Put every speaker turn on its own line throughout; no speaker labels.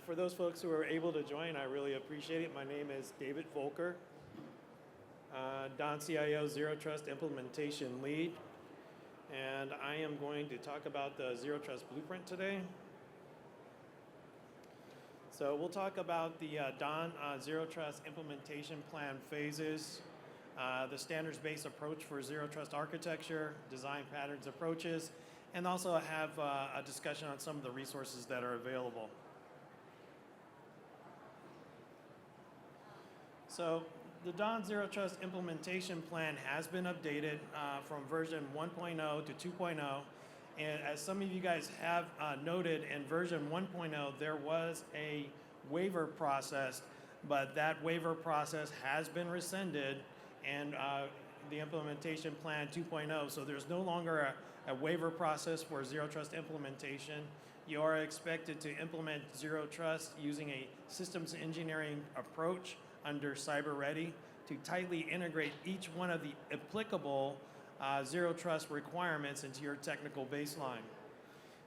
For those folks who are able to join, I really appreciate it. My name is David Voelker, Don CIO Zero Trust Implementation Lead, and I am going to talk about the Zero Trust Blueprint today. So we'll talk about the Don Zero Trust Implementation Plan phases, the standards-based approach for Zero Trust architecture, design patterns approaches, and also have a discussion on some of the resources that are available. So the Don Zero Trust Implementation Plan has been updated from version 1.0 to 2.0. And as some of you guys have noted, in version 1.0, there was a waiver process, but that waiver process has been rescinded in the implementation plan 2.0. So there's no longer a waiver process for Zero Trust implementation. You are expected to implement Zero Trust using a systems engineering approach under Cyber Ready to tightly integrate each one of the applicable Zero Trust requirements into your technical baseline.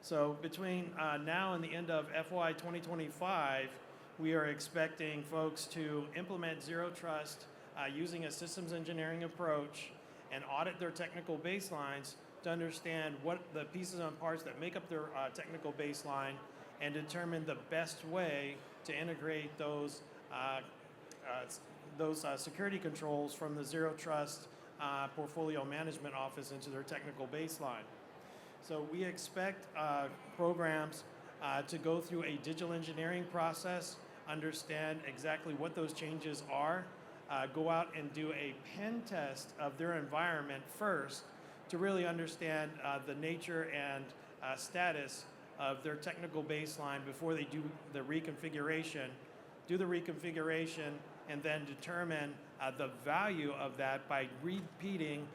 So between now and the end of FY 2025, we are expecting folks to implement Zero Trust using a systems engineering approach and audit their technical baselines to understand what the pieces and parts that make up their technical baseline and determine the best way to integrate those security controls from the Zero Trust Portfolio Management Office into their technical baseline. So we expect programs to go through a digital engineering process, understand exactly what those changes are, go out and do a pen test of their environment first to really understand the nature and status of their technical baseline before they do the reconfiguration, and then determine the value of that by repeating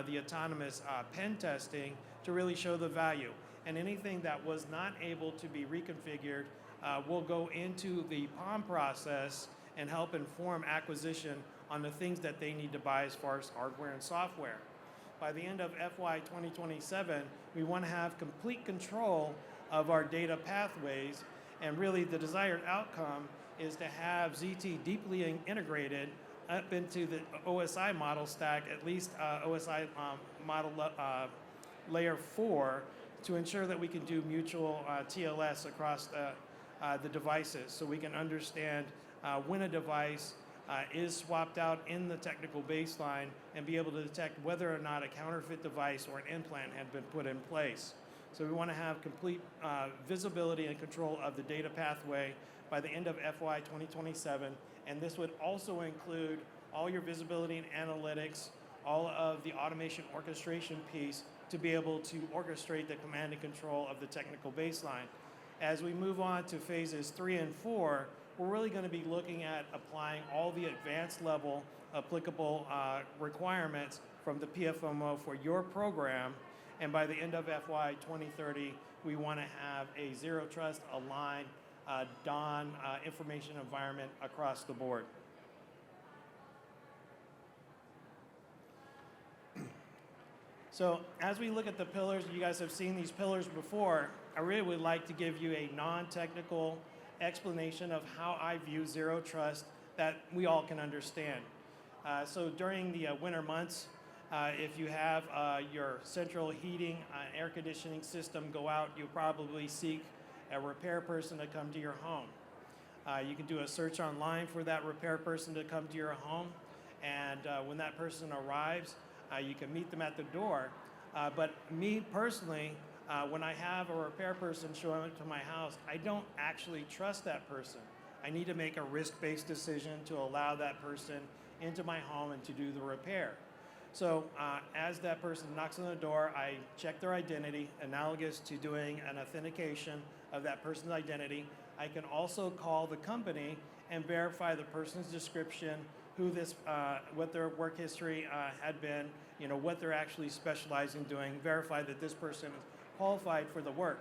the autonomous pen testing to really show the value. And anything that was not able to be reconfigured will go into the POM process and help inform acquisition on the things that they need to buy as far as hardware and software. By the end of FY 2027, we want to have complete control of our data pathways, and really the desired outcome is to have ZT deeply integrated up into the OSI model stack, at least OSI model layer 4, to ensure that we can do mutual TLS across the devices, so we can understand when a device is swapped out in the technical baseline and be able to detect whether or not a counterfeit device or an implant had been put in place. So we want to have complete visibility and control of the data pathway by the end of FY 2027, and this would also include all your visibility and analytics, all of the automation orchestration piece to be able to orchestrate the command and control of the technical baseline. As we move on to phases 3 and 4, we're really going to be looking at applying all the advanced level applicable requirements from the PFMO for your program, and by the end of FY 2030, we want to have a Zero Trust aligned Don information environment across the board. So as we look at the pillars, you guys have seen these pillars before. I really would like to give you a non-technical explanation of how I view Zero Trust that we all can understand. So during the winter months, if you have your central heating air conditioning system go out, you'll probably seek a repair person to come to your home. You can do a search online for that repair person to come to your home, and when that person arrives, you can meet them at the door. But me personally, when I have a repair person showing up to my house, I don't actually trust that person. I need to make a risk-based decision to allow that person into my home and to do the repair. So as that person knocks on the door, I check their identity, analogous to doing an authentication of that person's identity. I can also call the company and verify the person's description, who this, what their work history had been, what they're actually specialized in doing, verify that this person is qualified for the work.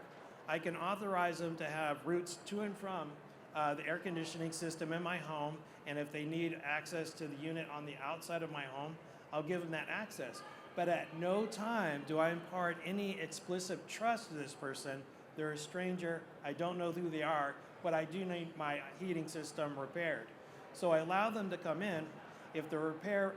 I can authorize them to have routes to and from the air conditioning system in my home, and if they need access to the unit on the outside of my home, I'll give them that access. But at no time do I impart any explicit trust to this person They're a stranger. I don't know who they are, but I do need my heating system repaired. So I allow them to come in. If the repair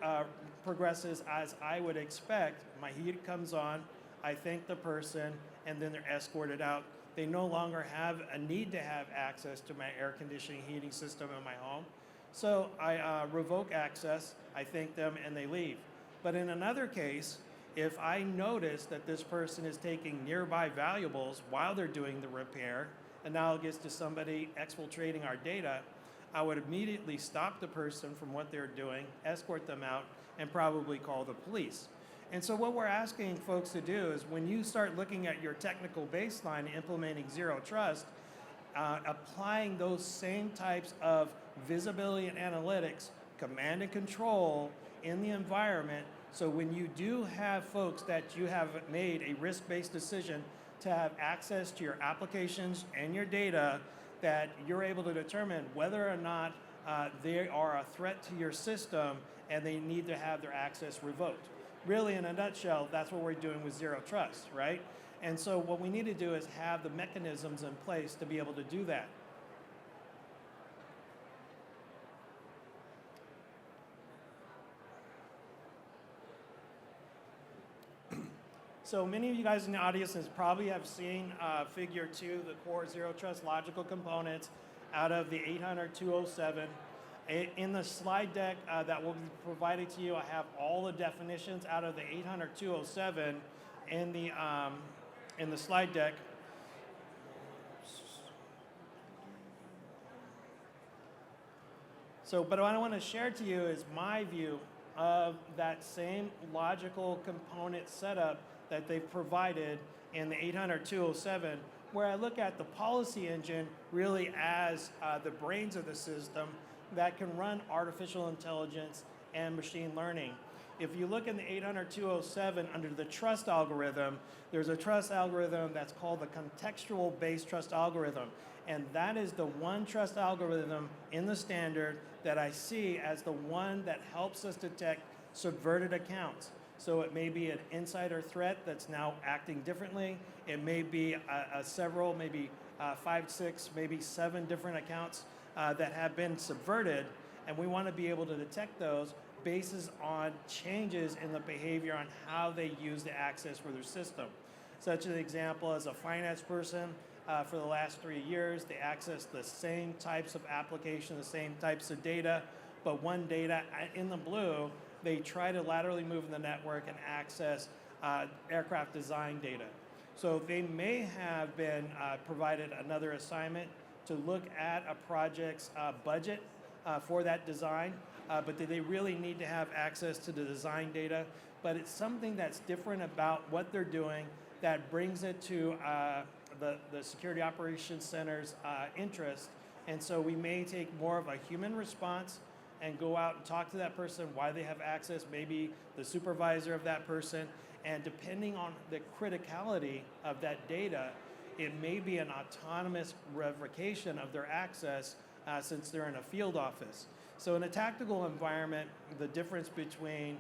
progresses as I would expect, my heat comes on, I thank the person, and then they're escorted out. They no longer have a need to have access to my air conditioning heating system in my home. So I revoke access, I thank them, and they leave. But in another case, if I notice that this person is taking nearby valuables while they're doing the repair, analogous to somebody exfiltrating our data, I would immediately stop the person from what they're doing, escort them out, and probably call the police. And so what we're asking folks to do is when you start looking at your technical baseline and implementing zero trust, applying those same types of visibility and analytics, command and control in the environment, so when you do have folks that you have made a risk-based decision to have access to your applications and your data, that you're able to determine whether or not they are a threat to your system and they need to have their access revoked. Really, in a nutshell, that's what we're doing with zero trust, right? And so what we need to do is have the mechanisms in place to be able to do that. So many of you guys in the audience probably have seen figure 2, the core zero trust logical components out of the 800-207. In the slide deck that will be provided to you, I have all the definitions out of the 800-207 in the slide deck. So, but what I want to share to you is my view of that same logical component setup that they've provided in the 800-207, where I look at the policy engine really as the brains of the system that can run artificial intelligence and machine learning. If you look in the 800-207 under the trust algorithm, there's a trust algorithm that's called the contextual-based trust algorithm. And that is the one trust algorithm in the standard that I see as the one that helps us detect subverted accounts. So it may be an insider threat that's now acting differently. It may be several, maybe 5, 6, maybe 7 different accounts that have been subverted, and we want to be able to detect those based on changes in the behavior on how they use the access for their system. Such an example as a finance person, for the last 3 years, they access the same types of applications, the same types of data, but one data in the blue, they try to laterally move in the network and access aircraft design data. So they may have been provided another assignment to look at a project's budget for that design, but do they really need to have access to the design data? But it's something that's different about what they're doing that brings it to the Security Operations Center's interest. And so we may take more of a human response and go out and talk to that person, why they have access, maybe the supervisor of that person, and depending on the criticality of that data, it may be an autonomous revocation of their access since they're in a field office. So in a tactical environment, the difference between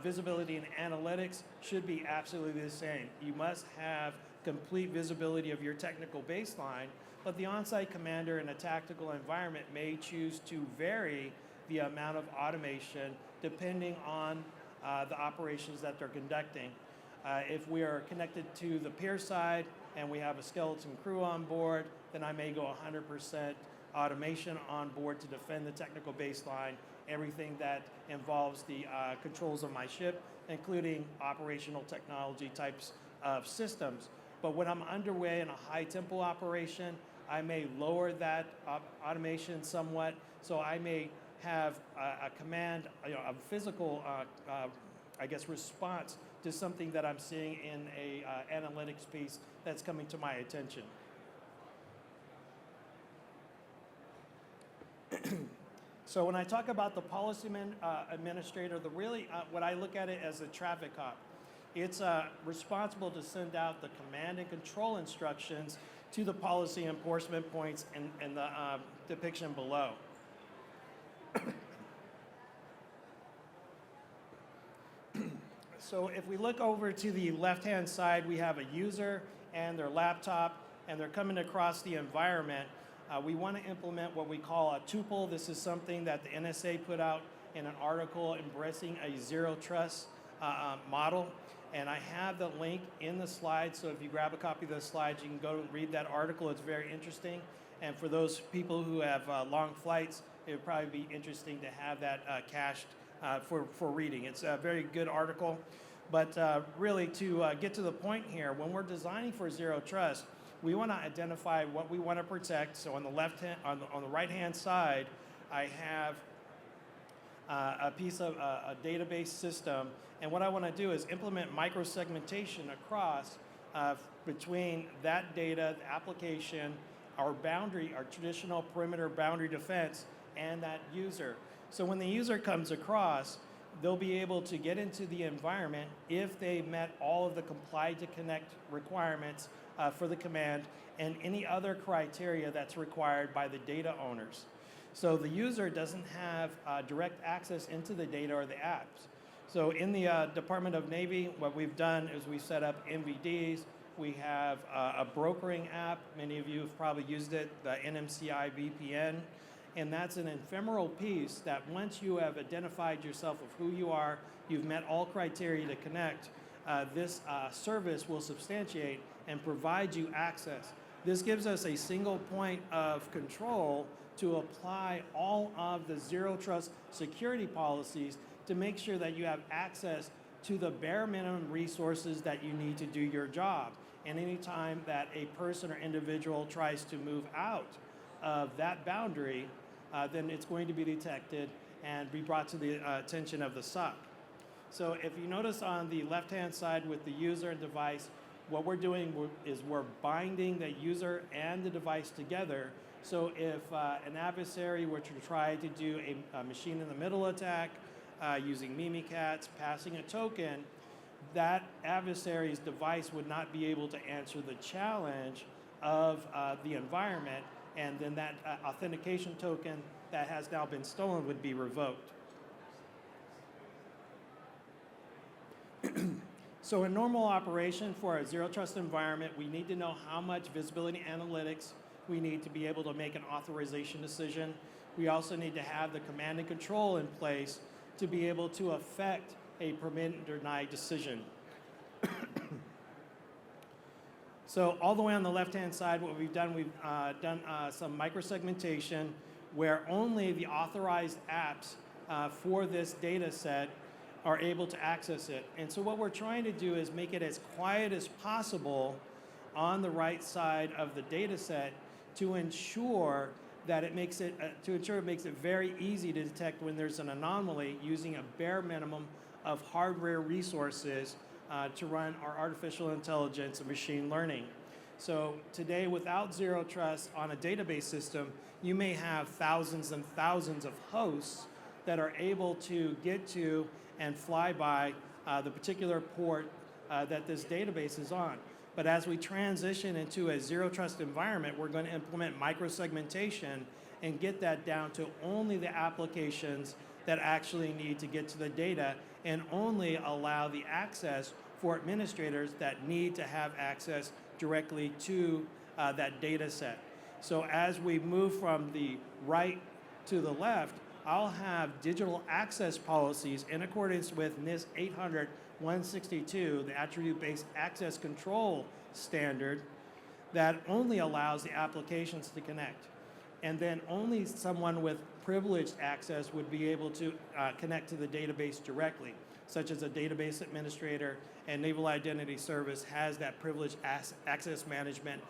visibility and analytics should be absolutely the same. You must have complete visibility of your technical baseline, but the on-site commander in a tactical environment may choose to vary the amount of automation depending on the operations that they're conducting. If we are connected to the peer side and we have a skeleton crew on board, then I may go 100% automation on board to defend the technical baseline, everything that involves the controls of my ship, including operational technology types of systems. But when I'm underway in a high tempo operation, I may lower that automation somewhat, so I may have a command, a physical, response to something that I'm seeing in a analytics piece that's coming to my attention. So when I talk about the policy administrator, what I look at it as a traffic cop. It's responsible to send out the command and control instructions to the policy enforcement points in the depiction below. So if we look over to the left-hand side, we have a user and their laptop. and they're coming across the environment, we want to implement what we call a tuple. This is something that the NSA put out in an article embracing a zero trust model. And I have the link in the slides, so if you grab a copy of the slides, you can go and read that article. It's very interesting. And for those people who have long flights, it would probably be interesting to have that cached for reading. It's a very good article. But really, to get to the point here, when we're designing for zero trust, we want to identify what we want to protect. So on the on the right-hand side, I have a piece of a database system, and what I want to do is implement microsegmentation across between that data, the application, our boundary, our traditional perimeter boundary defense, and that user. So when the user comes across, they'll be able to get into the environment if they met all of the comply to connect requirements for the command and any other criteria that's required by the data owners. So the user doesn't have direct access into the data or the apps. So in the Department of Navy, what we've done is we set up MVDs. We have a brokering app. Many of you have probably used it, the NMCI VPN. And that's an ephemeral piece that once you have identified yourself of who you are, you've met all criteria to connect, this service will substantiate and provide you access. This gives us a single point of control to apply all of the zero trust security policies to make sure that you have access to the bare minimum resources that you need to do your job. And anytime that a person or individual tries to move out of that boundary, then it's going to be detected and be brought to the attention of the SOC. So if you notice on the left-hand side with the user and device, what we're doing is we're binding the user and the device together. So if an adversary were to try to do a machine in the middle attack using Mimikatz, passing a token, that adversary's device would not be able to answer the challenge of the environment, and then that authentication token that has now been stolen would be revoked. So in normal operation for a zero trust environment, we need to know how much visibility analytics we need to be able to make an authorization decision. We also need to have the command and control in place to be able to affect a permit and deny decision. So all the way on the left-hand side, what we've done some microsegmentation where only the authorized apps for this data set are able to access it. And so what we're trying to do is make it as quiet as possible on the right side of the data set to ensure that it makes it very easy to detect when there's an anomaly using a bare minimum of hardware resources to run our artificial intelligence and machine learning. So today, without zero trust on a database system, you may have thousands and thousands of hosts that are able to get to and fly by the particular port that this database is on. But as we transition into a zero trust environment, we're going to implement microsegmentation and get that down to only the applications that actually need to get to the data and only allow the access for administrators that need to have access directly to that data set. So as we move from the right to the left, I'll have digital access policies in accordance with NIST 800-162, the attribute-based access control standard, that only allows the applications to connect. And then only someone with privileged access would be able to connect to the database directly, such as a database administrator, and Naval Identity Service has that privileged access management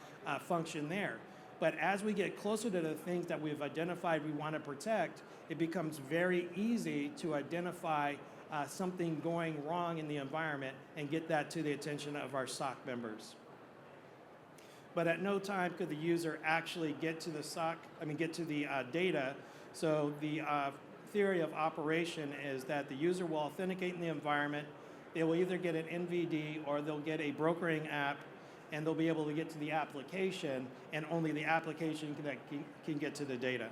function there. But as we get closer to the things that we've identified we want to protect, it becomes very easy to identify something going wrong in the environment and get that to the attention of our SOC members. But at no time could the user actually get to the data. So the theory of operation is that the user will authenticate in the environment. They will either get an NVD or they'll get a brokering app, and they'll be able to get to the application, and only the application can get to the data.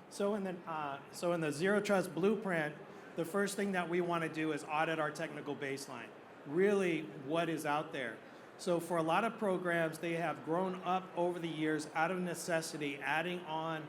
So in the Zero Trust Blueprint, the first thing that we want to do is audit our technical baseline. Really, what is out there? So for a lot of programs, they have grown up over the years out of necessity, adding on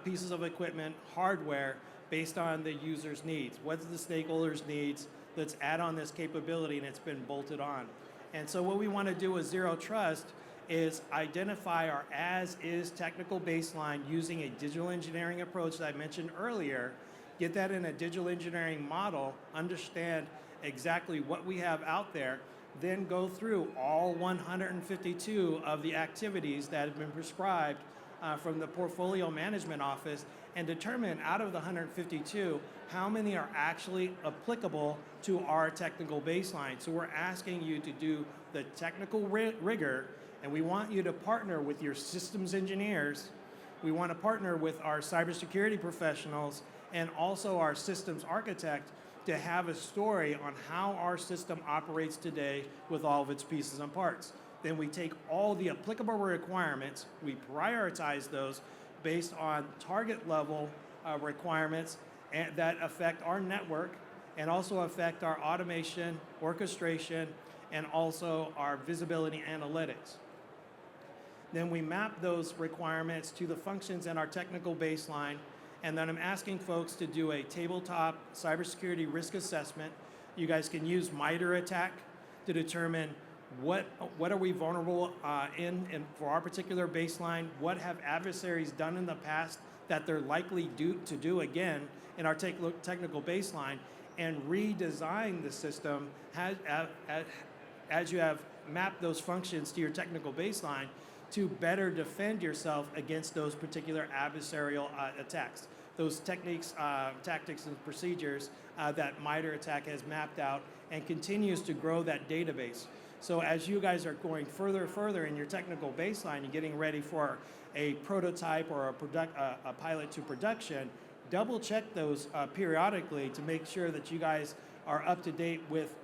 pieces of equipment, hardware, based on the user's needs. What's the stakeholder's needs? Let's add on this capability, and it's been bolted on. And so what we want to do with Zero Trust is identify our as-is technical baseline using a digital engineering approach that I mentioned earlier, get that in a digital engineering model, understand exactly what we have out there, then go through all 152 of the activities that have been prescribed from the portfolio management office and determine out of the 152 how many are actually applicable to our technical baseline. So we're asking you to do the technical rigor, and we want you to partner with your systems engineers. We want to partner with our cybersecurity professionals and also our systems architect to have a story on how our system operates today with all of its pieces and parts. Then we take all the applicable requirements, we prioritize those based on target level requirements that affect our network and also affect our automation, orchestration, and also our visibility analytics. Then we map those requirements to the functions in our technical baseline, and then I'm asking folks to do a tabletop cybersecurity risk assessment. You guys can use MITRE ATT&CK to determine what are we vulnerable in for our particular baseline, what have adversaries done in the past that they're likely to do again in our technical baseline, and redesign the system as you have mapped those functions to your technical baseline to better defend yourself against those particular adversarial attacks. Those techniques, tactics, and procedures that MITRE ATT&CK has mapped out and continues to grow that database. So as you guys are going further in your technical baseline, you're getting ready for a prototype or a pilot to production, double check those periodically to make sure that you guys are up to date with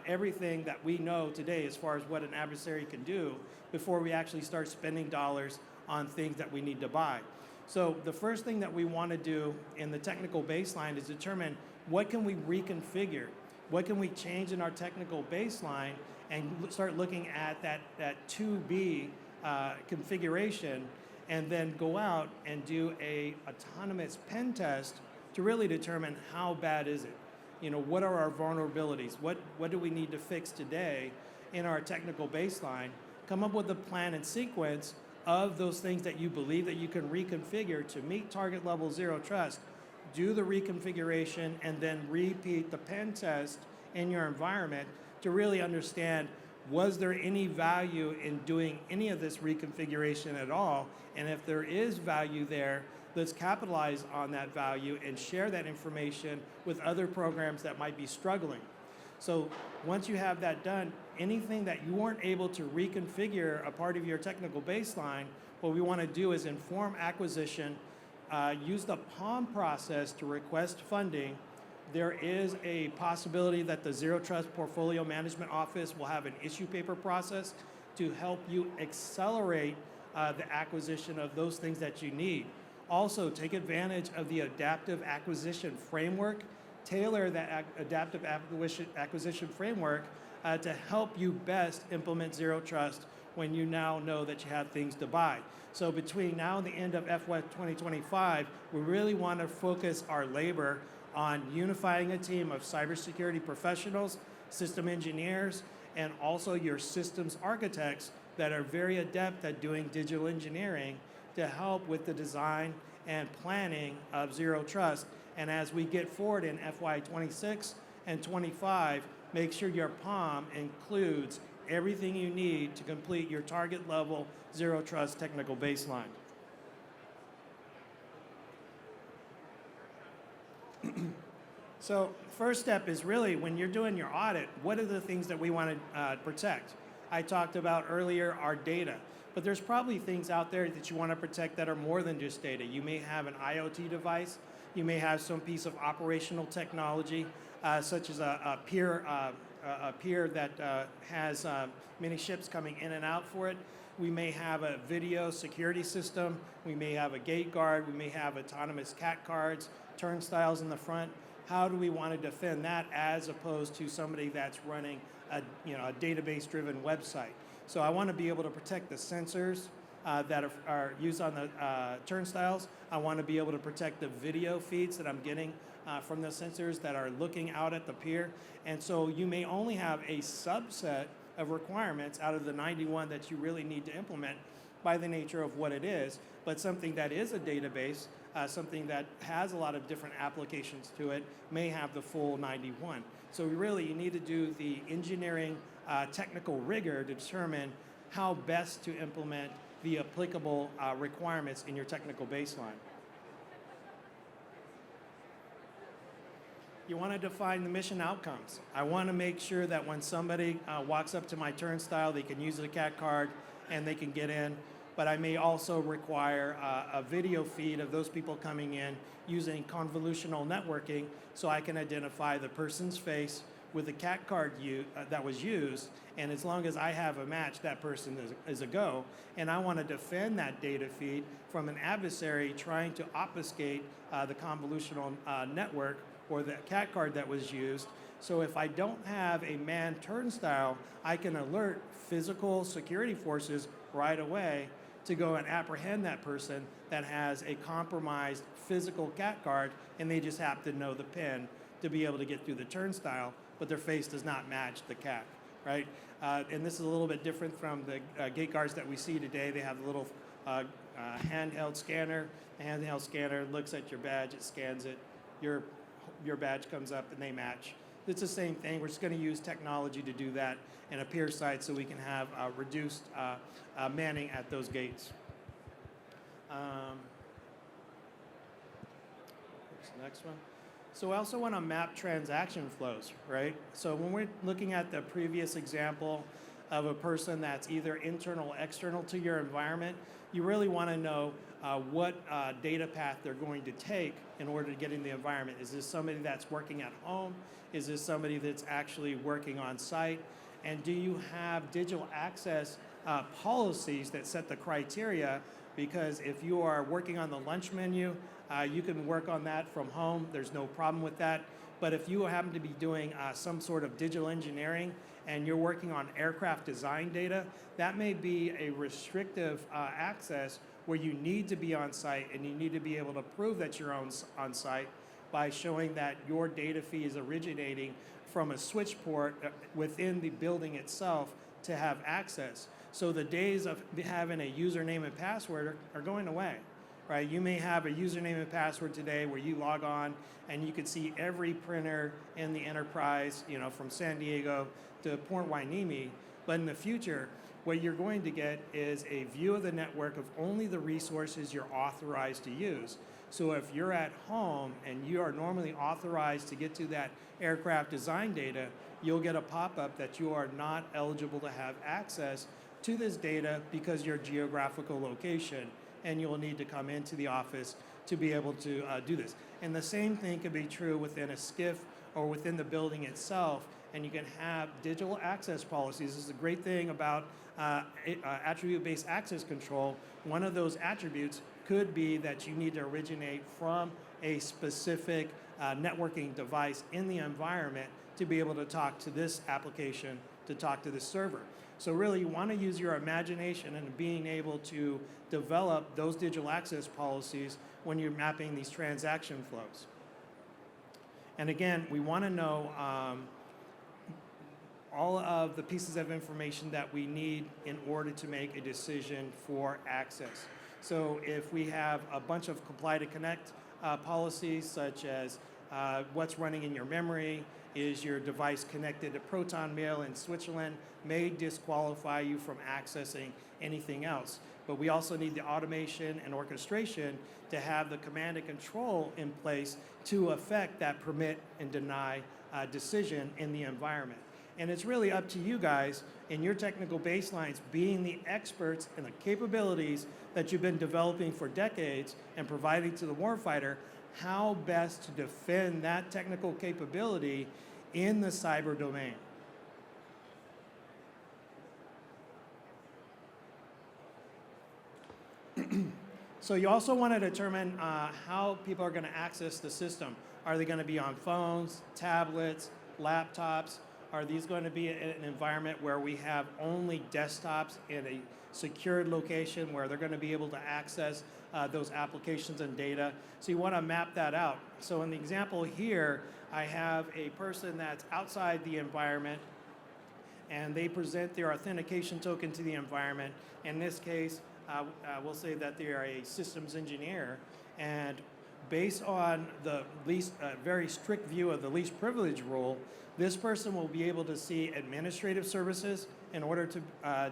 everything that we know today as far as what an adversary can do before we actually start spending dollars on things that we need to buy. So the first thing that we want to do in the technical baseline is determine what can we reconfigure, what can we change in our technical baseline, and start looking at that 2B configuration, and then go out and do a autonomous pen test to really determine how bad is it. You know, what are our vulnerabilities? What do we need to fix today in our technical baseline? Come up with a plan and sequence of those things that you believe that you can reconfigure to meet target level Zero Trust. Do the reconfiguration and then repeat the pen test in your environment to really understand, was there any value in doing any of this reconfiguration at all? And if there is value there, let's capitalize on that value and share that information with other programs that might be struggling. So once you have that done, anything that you weren't able to reconfigure a part of your technical baseline, what we want to do is inform acquisition, use the POM process to request funding. There is a possibility that the Zero Trust Portfolio Management Office will have an issue paper process to help you accelerate the acquisition of those things that you need. Also, take advantage of the adaptive acquisition framework. Tailor that adaptive acquisition framework to help you best implement Zero Trust when you now know that you have things to buy. So between now and the end of FY 2025, we really want to focus our labor on unifying a team of cybersecurity professionals, system engineers, and also your systems architects that are very adept at doing digital engineering to help with the design and planning of Zero Trust. And as we get forward in FY 26 and 25, make sure your POM includes everything you need to complete your target level Zero Trust technical baseline. So first step is really when you're doing your audit, what are the things that we want to protect? I talked about earlier our data, but there's probably things out there that you want to protect that are more than just data. You may have an IoT device, you may have some piece of operational technology, such as a pier that has many ships coming in and out for it. We may have a video security system, we may have a gate guard, we may have autonomous cat cards, turnstiles in the front. how do we want to defend that as opposed to somebody that's running a database-driven website? So I want to be able to protect the sensors that are used on the turnstiles. I want to be able to protect the video feeds that I'm getting from the sensors that are looking out at the pier. And so you may only have a subset of requirements out of the 91 that you really need to implement by the nature of what it is, but something that is a database, something that has a lot of different applications to it, may have the full 91. So really, you need to do the engineering technical rigor to determine how best to implement the applicable requirements in your technical baseline. You want to define the mission outcomes. I want to make sure that when somebody walks up to my turnstile, they can use the CAT card and they can get in. But I may also require a video feed of those people coming in using convolutional networking so I can identify the person's face with the CAT card that was used, and as long as I have a match, that person is a go. And I want to defend that data feed from an adversary trying to obfuscate the convolutional network or the CAT card that was used. So if I don't have a manned turnstile, I can alert physical security forces right away to go and apprehend that person that has a compromised physical CAT card, and they just happen to know the PIN to be able to get through the turnstile, but their face does not match the CAT, right? And this is a little bit different from the gate guards that we see today. They have a little handheld scanner. The handheld scanner looks at your badge, it scans it, your badge comes up and they match. It's the same thing. We're just going to use technology to do that in a pier site so we can have reduced manning at those gates. Next one. So I also want to map transaction flows, right? So when we're looking at the previous example of a person that's either internal or external to your environment, you really want to know what data path they're going to take in order to get in the environment. Is this somebody that's working at home? Is this somebody that's actually working on site? And do you have digital access policies that set the criteria? Because if you are working on the lunch menu, you can work on that from home. There's no problem with that. But if you happen to be doing some sort of digital engineering and you're working on aircraft design data, that may be a restrictive access where you need to be on site and you need to be able to prove that you're on site by showing that your data feed is originating from a switch port within the building itself to have access. So the days of having a username and password are going away, right? You may have a username and password today where you log on and you can see every printer in the enterprise, from San Diego to Port Hueneme. But in the future, what you're going to get is a view of the network of only the resources you're authorized to use. So if you're at home and you are normally authorized to get to that aircraft design data, you'll get a pop-up that you are not eligible to have access to this data because of your geographical location, and you'll need to come into the office to be able to do this. And the same thing could be true within a SCIF or within the building itself, and you can have digital access policies. This is a great thing about attribute-based access control. One of those attributes could be that you need to originate from a specific networking device in the environment to be able to talk to this application, to talk to this server. So really, you want to use your imagination and being able to develop those digital access policies when you're mapping these transaction flows. And again, we want to know all of the pieces of information that we need in order to make a decision for access. So if we have a bunch of comply to connect policies, such as what's running in your memory, is your device connected to Proton Mail in Switzerland, may disqualify you from accessing anything else. But we also need the automation and orchestration to have the command and control in place to affect that permit and deny decision in the environment. And it's really up to you guys in your technical baselines, being the experts and the capabilities that you've been developing for decades and providing to the warfighter, how best to defend that technical capability in the cyber domain. So you also want to determine how people are going to access the system. Are they going to be on phones, tablets, laptops? Are these going to be in an environment where we have only desktops in a secured location where they're going to be able to access those applications and data? So you want to map that out. So in the example here, I have a person that's outside the environment and they present their authentication token to the environment. In this case, we'll say that they are a systems engineer, and based on the very strict view of the least privilege rule, this person will be able to see administrative services in order to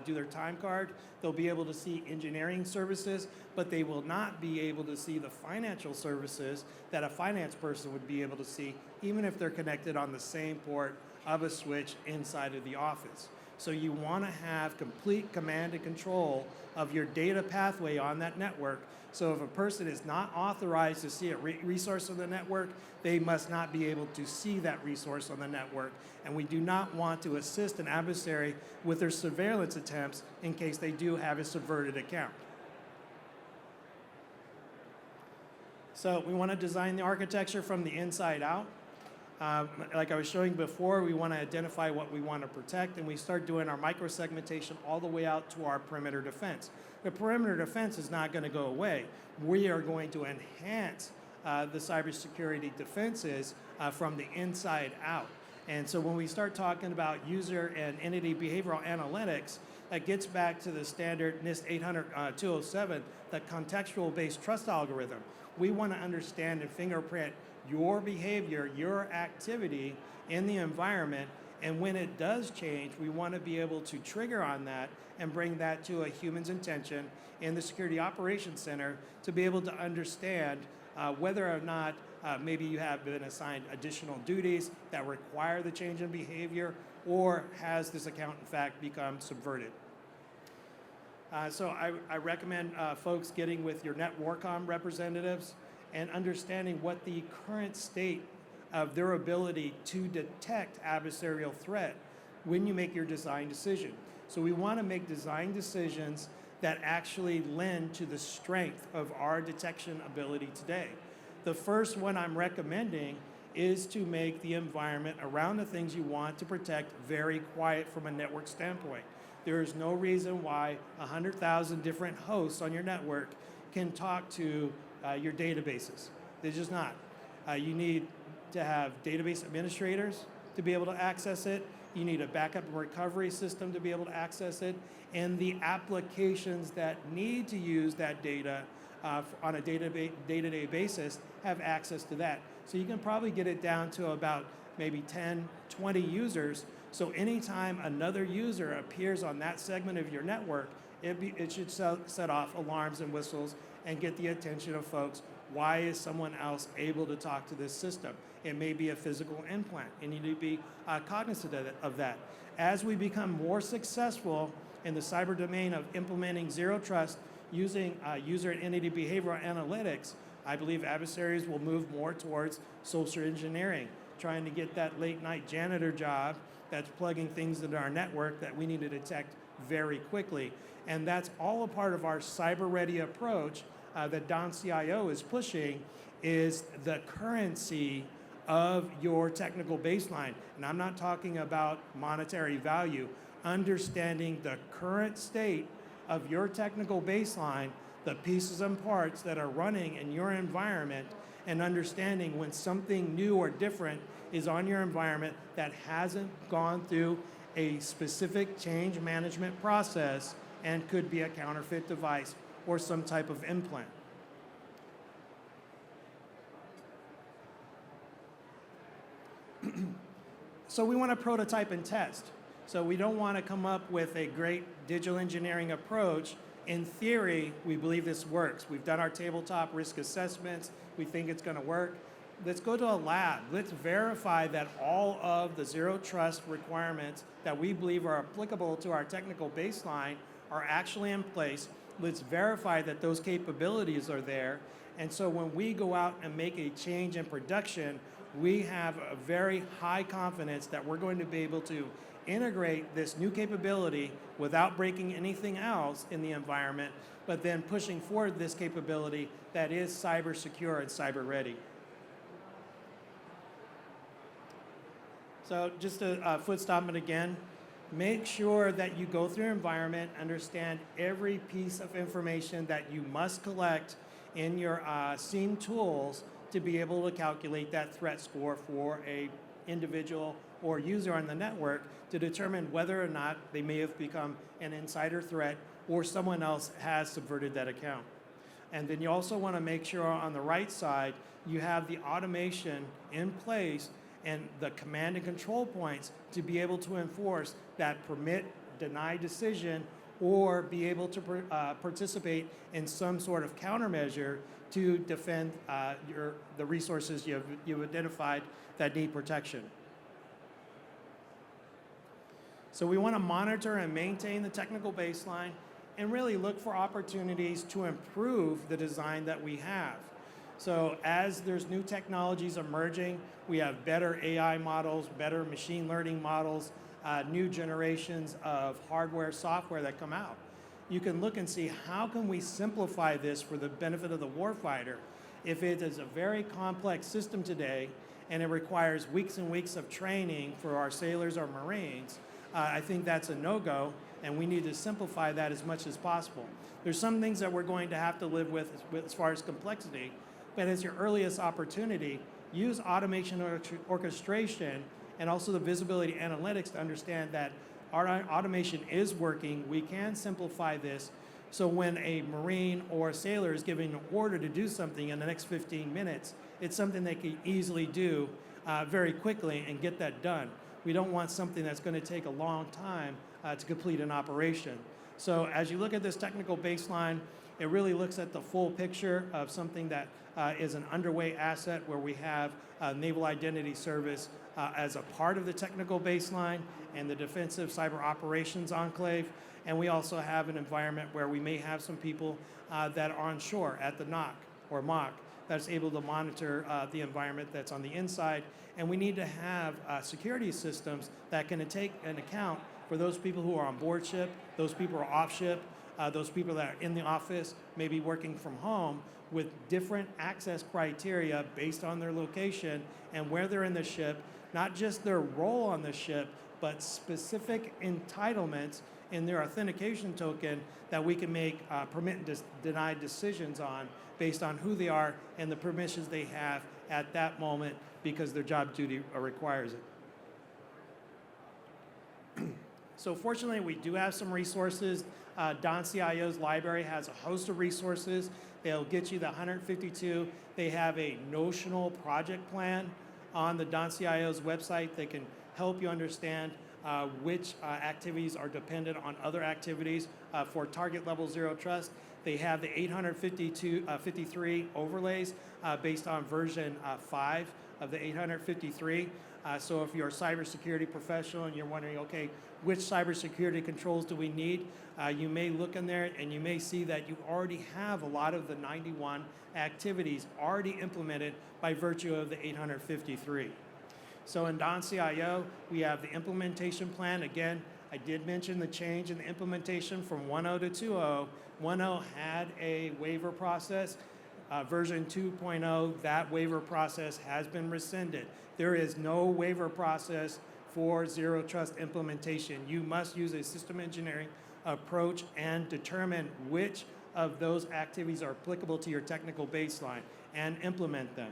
do their time card. They'll be able to see engineering services, but they will not be able to see the financial services that a finance person would be able to see, even if they're connected on the same port of a switch inside of the office. So you want to have complete command and control of your data pathway on that network. So if a person is not authorized to see a resource on the network, they must not be able to see that resource on the network. And we do not want to assist an adversary with their surveillance attempts in case they do have a subverted account. So we want to design the architecture from the inside out. Like I was showing before, we want to identify what we want to protect, and we start doing our micro-segmentation all the way out to our perimeter defense. The perimeter defense is not going to go away. We are going to enhance the cybersecurity defenses from the inside out. And so when we start talking about user and entity behavioral analytics, that gets back to the standard NIST 800-207, the contextual-based trust algorithm. We want to understand and fingerprint your behavior, your activity in the environment, and when it does change, we want to be able to trigger on that and bring that to a human's intention in the Security Operations Center to be able to understand whether or not maybe you have been assigned additional duties that require the change in behavior, or has this account in fact become subverted. So I recommend folks getting with your Net Warcom representatives and understanding what the current state of their ability to detect adversarial threat when you make your design decision. So we want to make design decisions that actually lend to the strength of our detection ability today. The first one I'm recommending is to make the environment around the things you want to protect very quiet from a network standpoint. There is no reason why 100,000 different hosts on your network can talk to your databases. There's just not. You need to have database administrators to be able to access it. You need a backup and recovery system to be able to access it. And the applications that need to use that data on a day-to-day basis have access to that. So you can probably get it down to about maybe 10, 20 users. So anytime another user appears on that segment of your network, it should set off alarms and whistles and get the attention of folks. Why is someone else able to talk to this system? It may be a physical implant. You need to be cognizant of that. As we become more successful in the cyber domain of implementing zero trust using user and entity behavioral analytics, I believe adversaries will move more towards social engineering, trying to get that late night janitor job that's plugging things into our network that we need to detect very quickly. And that's all a part of our cyber ready approach that Don CIO is pushing, is the currency of your technical baseline. And I'm not talking about monetary value, understanding the current state of your technical baseline, the pieces and parts that are running in your environment, and understanding when something new or different is on your environment that hasn't gone through a specific change management process and could be a counterfeit device or some type of implant. So we want to prototype and test. So we don't want to come up with a great digital engineering approach. In theory, we believe this works. We've done our tabletop risk assessments. We think it's going to work. Let's go to a lab. Let's verify that all of the zero trust requirements that we believe are applicable to our technical baseline are actually in place. Let's verify that those capabilities are there. And so when we go out and make a change in production, we have a very high confidence that we're going to be able to integrate this new capability without breaking anything else in the environment, but then pushing forward this capability that is cyber secure and cyber ready. So just a foot stomping again, make sure that you go through your environment, understand every piece of information that you must collect in your SIEM tools to be able to calculate that threat score for a individual or user on the network to determine whether or not they may have become an insider threat or someone else has subverted that account. And then you also want to make sure on the right side you have the automation in place and the command and control points to be able to enforce that permit, deny decision, or be able to participate in some sort of countermeasure to defend the resources you've identified that need protection. So we want to monitor and maintain the technical baseline and really look for opportunities to improve the design that we have. So as there's new technologies emerging, we have better AI models, better machine learning models, new generations of hardware, software that come out. You can look and see how can we simplify this for the benefit of the warfighter. If it is a very complex system today and it requires weeks and weeks of training for our sailors or Marines, I think that's a no-go, and we need to simplify that as much as possible. There's some things that we're going to have to live with as far as complexity, but as your earliest opportunity, use automation orchestration and also the visibility analytics to understand that our automation is working. We can simplify this, so when a Marine or a sailor is giving an order to do something in the next 15 minutes, it's something they can easily do very quickly and get that done. We don't want something that's going to take a long time to complete an operation. So as you look at this technical baseline, it really looks at the full picture of something that is an underway asset where we have Naval Identity Service as a part of the technical baseline and the Defensive Cyber Operations Enclave. And we also have an environment where we may have some people that are on shore at the NOC or MOC that's able to monitor the environment that's on the inside. And we need to have security systems that can take an account for those people who are on board ship, those people who are off ship, those people that are in the office, maybe working from home, with different access criteria based on their location and where they're in the ship, not just their role on the ship, but specific entitlements in their authentication token that we can make permit and deny decisions on based on who they are and the permissions they have at that moment because their job duty requires it. So fortunately, we do have some resources. DonCIO's library has a host of resources. They'll get you the 152. They have a notional project plan on the DonCIO's website. They can help you understand which activities are dependent on other activities for target level zero trust. They have the 853 overlays based on version 5 of the 853. So if you're a cybersecurity professional and you're wondering, okay, which cybersecurity controls do we need? You may look in there and you may see that you already have a lot of the 91 activities already implemented by virtue of the 853. So in DonCIO, we have the implementation plan. Again, I did mention the change in the implementation from 1.0 to 2.0. 1.0 had a waiver process. Version 2.0, that waiver process has been rescinded. There is no waiver process for zero trust implementation. You must use a system engineering approach and determine which of those activities are applicable to your technical baseline and implement them.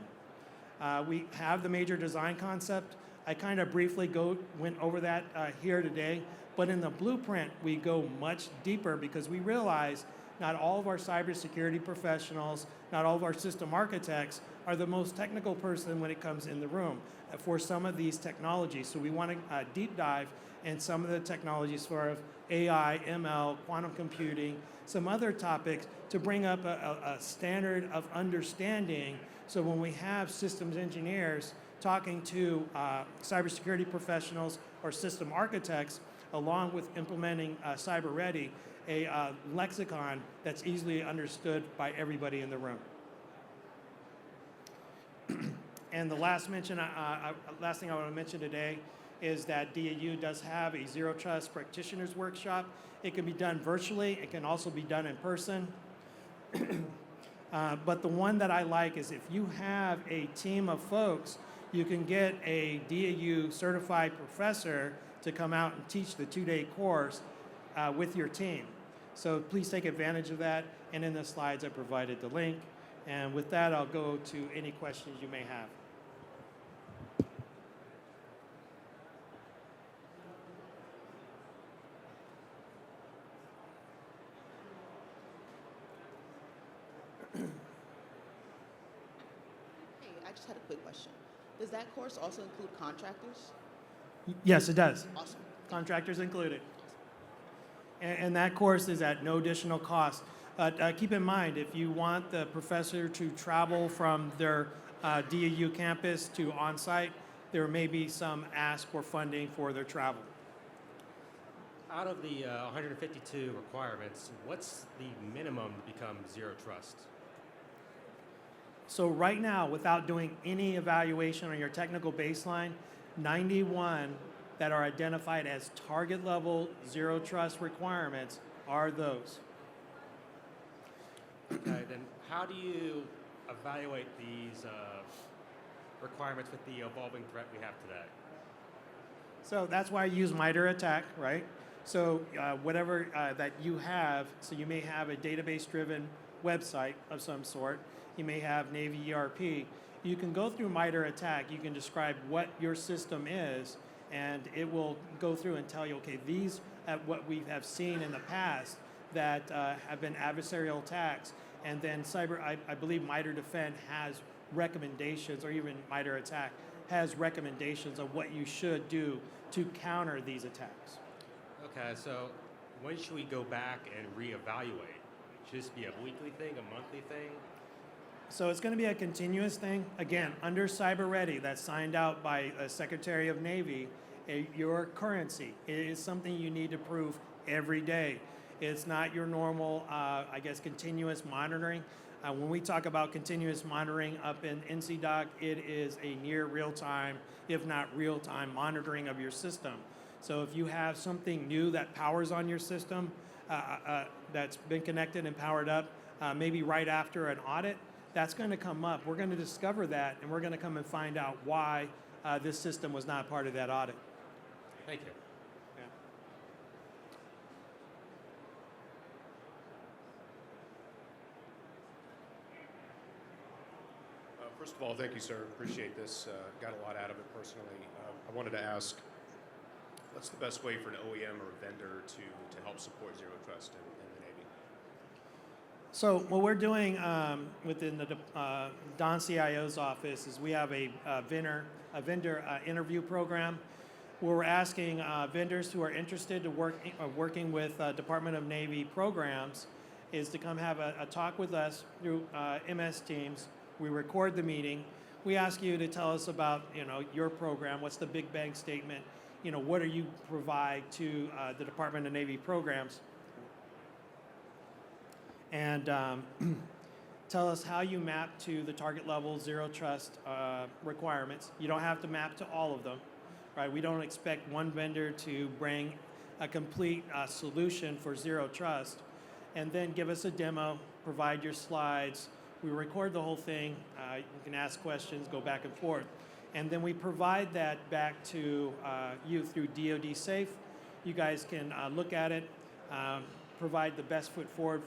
We have the major design concept. I kind of briefly went over that here today, but in the blueprint, we go much deeper because we realize not all of our cybersecurity professionals, not all of our system architects are the most technical person when it comes in the room for some of these technologies. So we want to deep dive in some of the technologies for AI, ML, quantum computing, some other topics to bring up a standard of understanding. So when we have systems engineers talking to cybersecurity professionals or system architects, along with implementing cyber ready, a lexicon that's easily understood by everybody in the room. And the last thing I want to mention today is that DAU does have a Zero Trust Practitioners Workshop. It can be done virtually. It can also be done in person. But the one that I like is if you have a team of folks, you can get a DAU certified professor to come out and teach the 2-day course with your team. So please take advantage of that. And in the slides, I provided the link. And with that, I'll go to any questions you may have.
I just had a quick question. Does that course also include contractors?
Yes, it does.
Awesome.
Contractors included. And that course is at no additional cost. Keep in mind, if you want the professor to travel from their DAU campus to on-site, there may be some ask for funding for their travel.
Out of the 152 requirements, what's the minimum to become Zero Trust?
So right now, without doing any evaluation on your technical baseline, 91 that are identified as target level Zero Trust requirements are those.
Okay, then how do you evaluate these requirements with the evolving threat we have today?
So that's why I use MITRE ATT&CK, right? So whatever that you have, so you may have a database-driven website of some sort. You may have Navy ERP. You can go through MITRE ATT&CK. You can describe what your system is, and it will go through and tell you, okay, these are what we have seen in the past that have been adversarial attacks. And then I believe MITRE Defend has recommendations, or even MITRE ATT&CK has recommendations of what you should do to counter these attacks.
Okay, so when should we go back and reevaluate? Should this be a weekly thing, a monthly thing?
So it's going to be a continuous thing. Again, under Cyber Ready, that's signed out by the Secretary of Navy, your currency. It is something you need to prove every day. It's not your normal, continuous monitoring. When we talk about continuous monitoring up in NCDOC, it is a near real-time, if not real-time, monitoring of your system. So if you have something new that powers on your system, that's been connected and powered up, maybe right after an audit, that's going to come up. We're going to discover that, and we're going to come and find out why this system was not part of that audit.
Thank you.
Yeah.
First of all, thank you, sir. Appreciate this. Got a lot out of it personally. I wanted to ask, what's the best way for an OEM or a vendor to help support Zero Trust in the Navy?
So what we're doing within the Don CIO's office is we have a vendor interview program where we're asking vendors who are interested to working with Department of Navy programs is to come have a talk with us through MS Teams. We record the meeting. We ask you to tell us about your program. What's the big bang statement? What do you provide to the Department of Navy programs? And tell us how you map to the target level Zero Trust requirements. You don't have to map to all of them, right? We don't expect one vendor to bring a complete solution for Zero Trust, and then give us a demo, provide your slides. We record the whole thing. You can ask questions, go back and forth. And then we provide that back to you through DoD Safe. You guys can look at it, provide the best foot forward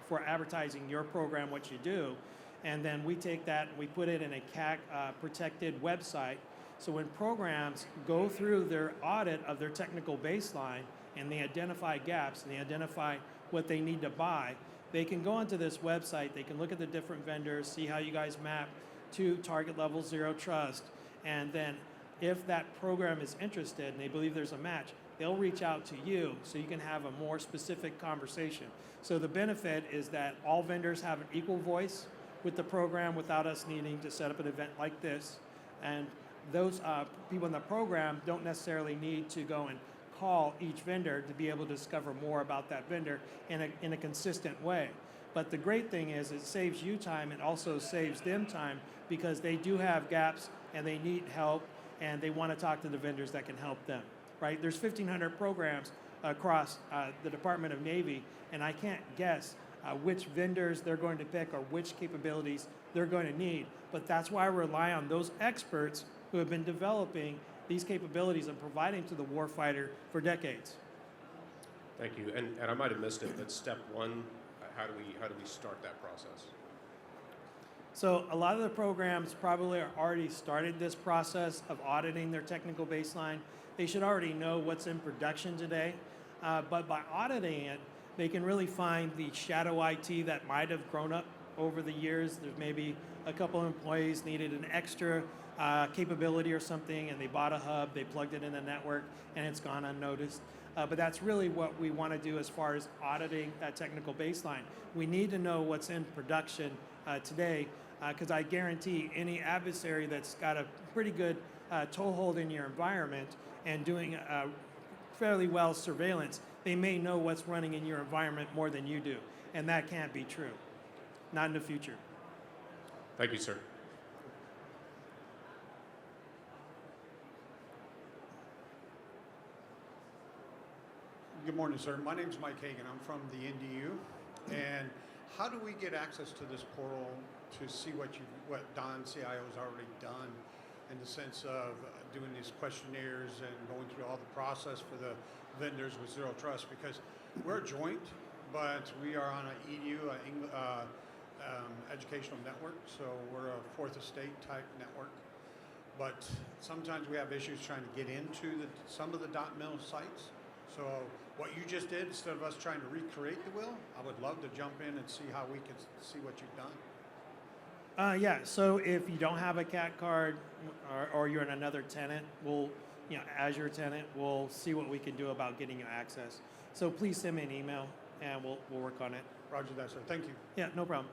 for advertising your program, what you do. And then we take that and we put it in a CAC protected website. So when programs go through their audit of their technical baseline and they identify gaps and they identify what they need to buy, they can go onto this website, they can look at the different vendors, see how you guys map to target level Zero Trust. And then if that program is interested and they believe there's a match, they'll reach out to you so you can have a more specific conversation. So the benefit is that all vendors have an equal voice with the program without us needing to set up an event like this. And those people in the program don't necessarily need to go and call each vendor to be able to discover more about that vendor in a consistent way. But the great thing is it saves you time and also saves them time because they do have gaps and they need help. and they want to talk to the vendors that can help them, right? There's 1,500 programs across the Department of Navy, and I can't guess which vendors they're going to pick or which capabilities they're going to need. But that's why I rely on those experts who have been developing these capabilities and providing to the warfighter for decades.
Thank you. And I might have missed it, but step one, how do we start that process?
So a lot of the programs probably are already started this process of auditing their technical baseline. They should already know what's in production today. But by auditing it, they can really find the shadow IT that might have grown up over the years. There's maybe a couple of employees needed an extra capability or something, and they bought a hub, they plugged it in the network, and it's gone unnoticed. But that's really what we want to do as far as auditing that technical baseline. We need to know what's in production today, because I guarantee any adversary that's got a pretty good toehold in your environment and doing fairly well surveillance, they may know what's running in your environment more than you do. And that can't be true. Not in the future.
Thank you, sir.
Good morning, sir. My name is Mike Hagan. I'm from the NDU. And how do we get access to this portal to see what Don CIO has already done in the sense of doing these questionnaires and going through all the process for the vendors with Zero Trust? Because we're joint, but we are on an EDU, educational network, so we're a fourth estate type network. But sometimes we have issues trying to get into some of the .mil sites. So what you just did, instead of us trying to recreate the wheel, I would love to jump in and see how we can see what you've done.
Yeah, so if you don't have a CAT card or you're in another tenant, Azure tenant, we'll see what we can do about getting you access. So please send me an email and we'll work on it.
Roger that, sir. Thank you.
Yeah, no problem.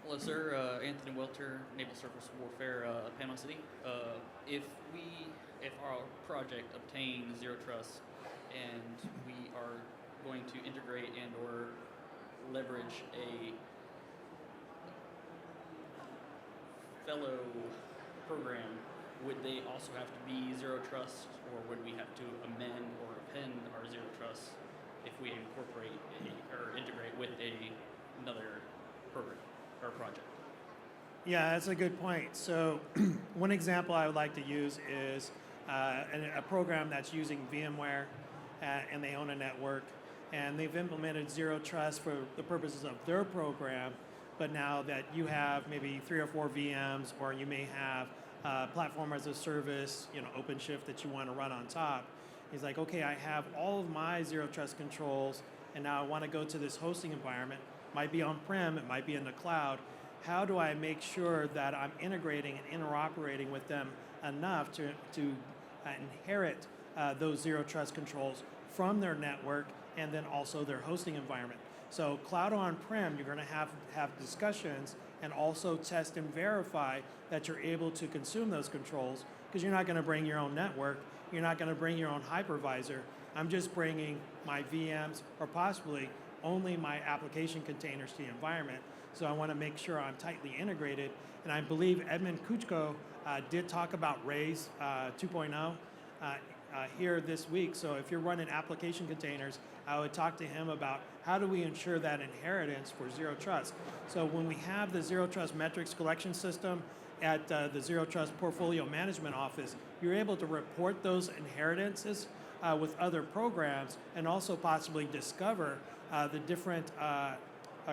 Hello, sir. Anthony Welter, Naval Surface Warfare, Panama City. If our project obtains Zero Trust and we are going to integrate and or leverage a fellow program, would they also have to be Zero Trust, or would we have to amend or append our Zero Trust if we incorporate or integrate with another program or project?
Yeah, that's a good point. So one example I would like to use is a program that's using VMware and they own a network, and they've implemented Zero Trust for the purposes of their program. But now that you have maybe 3 or 4 VMs, or you may have platform as a service, OpenShift that you want to run on top, he's like, okay, I have all of my Zero Trust controls, and now I want to go to this hosting environment. Might be on-prem, it might be in the cloud. How do I make sure that I'm integrating and interoperating with them enough to inherit those Zero Trust controls from their network and then also their hosting environment? So cloud on-prem, you're going to have discussions and also test and verify that you're able to consume those controls, because you're not going to bring your own network, you're not going to bring your own hypervisor. I'm just bringing my VMs or possibly only my application containers to the environment. So I want to make sure I'm tightly integrated. And I believe Edmund Kuchko did talk about RAISE 2.0 here this week. So if you're running application containers, I would talk to him about how do we ensure that inheritance for Zero Trust. So when we have the Zero Trust metrics collection system at the Zero Trust Portfolio Management Office, you're able to report those inheritances with other programs and also possibly discover the different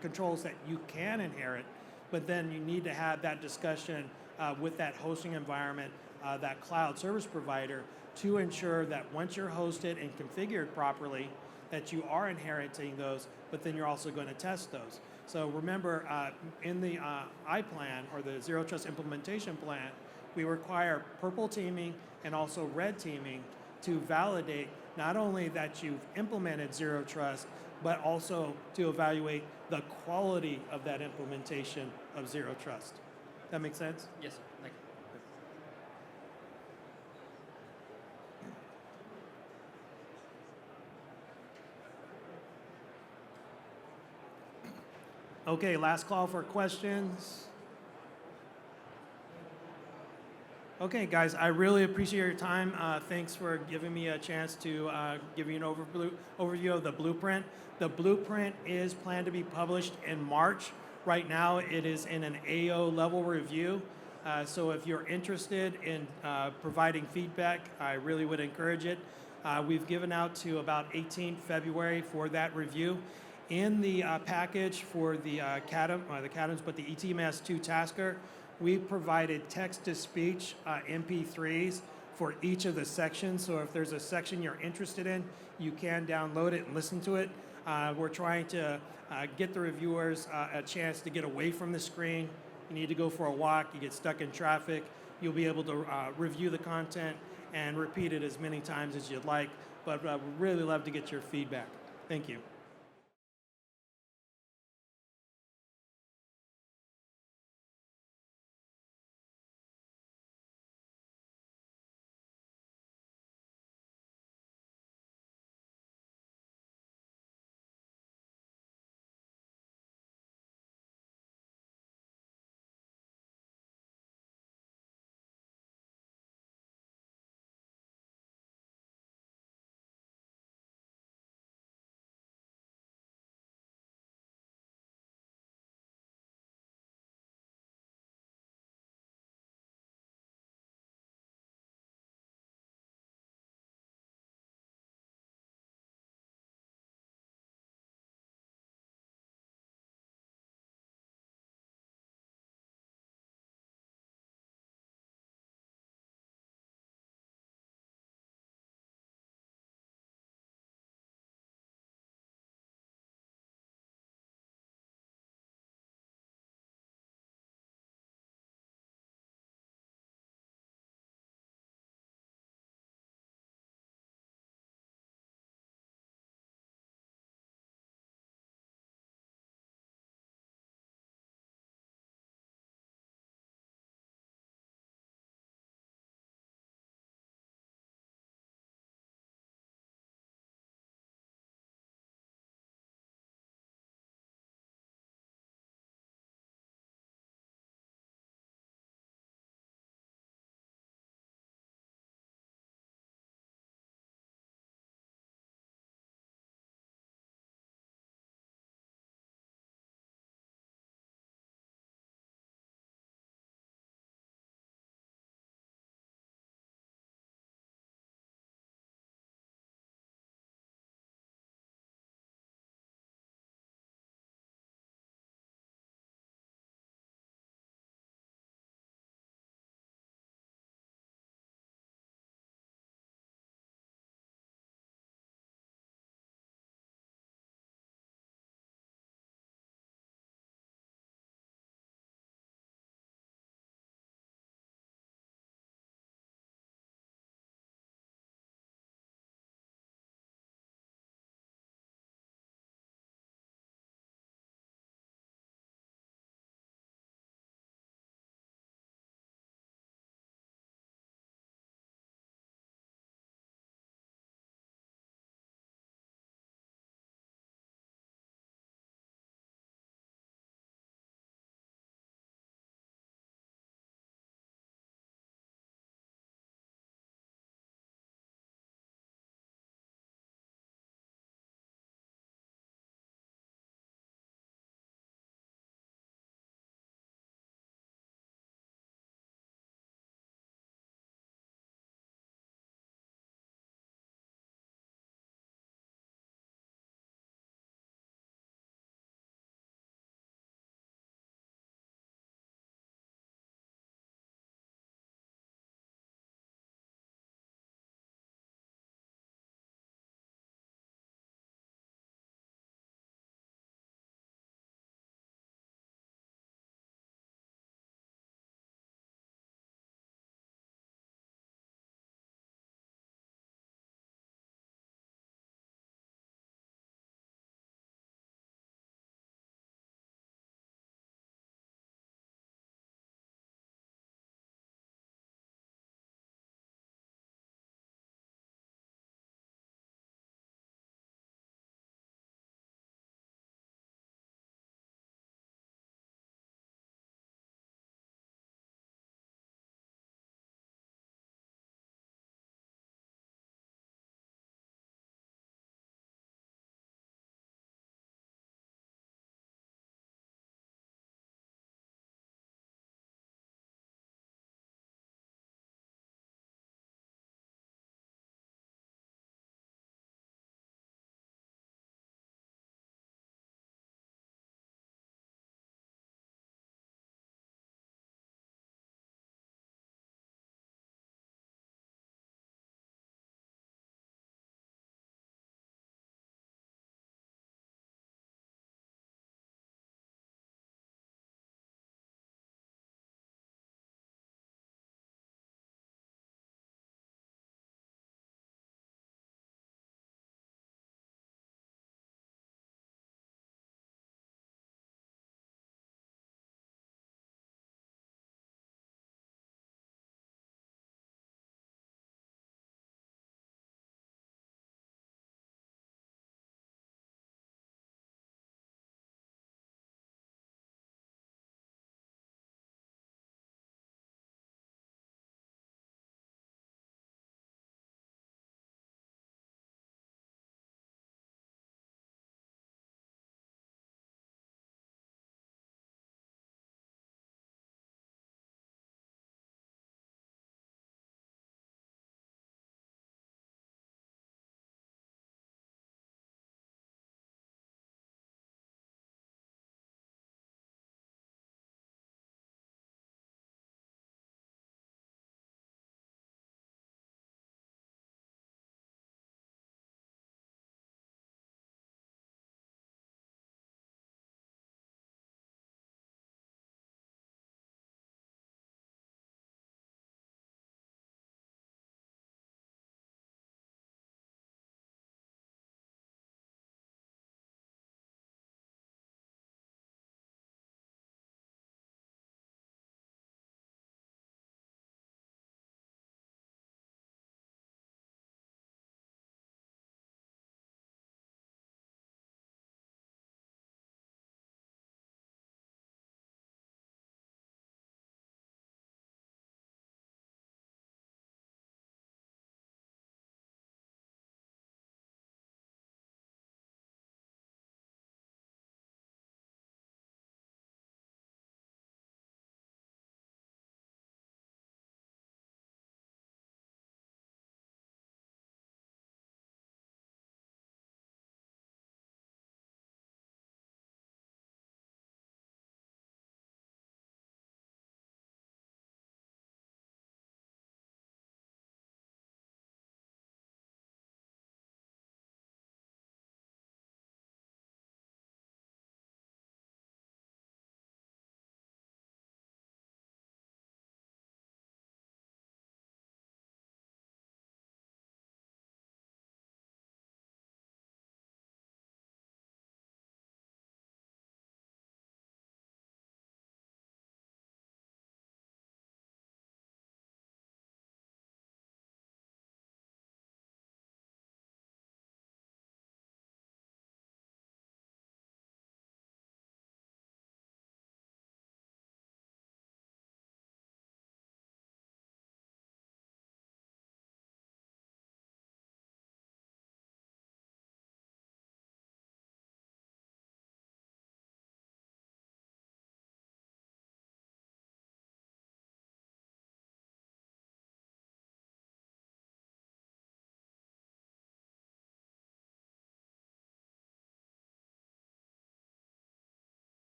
controls that you can inherit, but then you need to have that discussion with that hosting environment, that cloud service provider, to ensure that once you're hosted and configured properly, that you are inheriting those, but then you're also going to test those. So remember, in the I-plan, or the Zero Trust Implementation Plan, we require purple teaming and also red teaming to validate not only that you've implemented Zero Trust, but also to evaluate the quality of that implementation of Zero Trust. That make sense?
Yes, sir. Thank you.
Okay, last call for questions. Okay, guys, I really appreciate your time. Thanks for giving me a chance to give you an overview of the blueprint. The blueprint is planned to be published in March. Right now, it is in an AO level review. So if you're interested in providing feedback, I really would encourage it. We've given out to about 18 February for that review. In the package for the CADMs, but the ETMS2 Tasker, we provided text-to-speech MP3s for each of the sections. So if there's a section you're interested in, you can download it and listen to it. We're trying to get the reviewers a chance to get away from the screen. You need to go for a walk, you get stuck in traffic, you'll be able to review the content and repeat it as many times as you'd like. But we'd really love to get your feedback. Thank you.